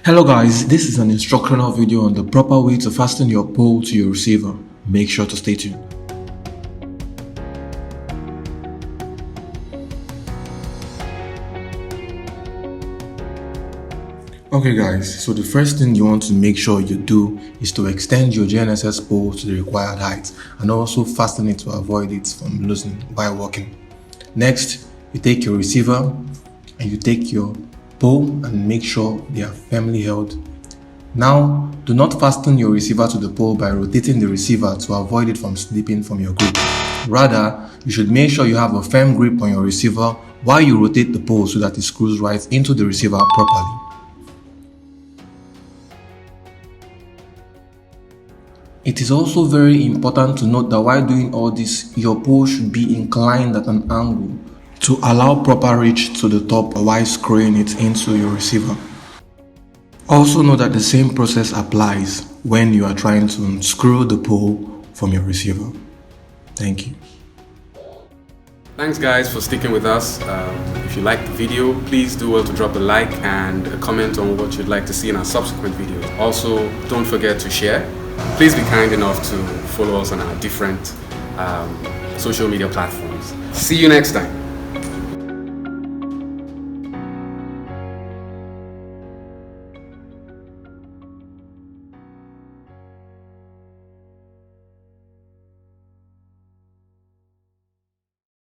Hello guys, this is an instructional video on the proper way to fasten your pole to your receiver. Make sure to stay tuned. Okay guys, so the first thing you want to make sure you do is to extend your Gnss pole to the required height and also fasten it to avoid it from loosening while working. Next, you take your receiver and you take your pole and make sure they are firmly held. Now, do not fasten your receiver to the pole by rotating the receiver to avoid it from slipping from your grip. Rather, you should make sure you have a firm grip on your receiver while you rotate the pole so that it screws right into the receiver properly. It is also very important to note that while doing all this, your pole should be inclined at an angle to allow proper reach to the top while screwing it into your receiver. Also know that the same process applies when you are trying to unscrew the pole from your receiver. Thank you. Thanks guys for sticking with us. If you liked the video, please do well to drop a like and a comment on what you'd like to see in our subsequent videos. Also, don't forget to share. Please be kind enough to follow us on our different social media platforms. See you next time.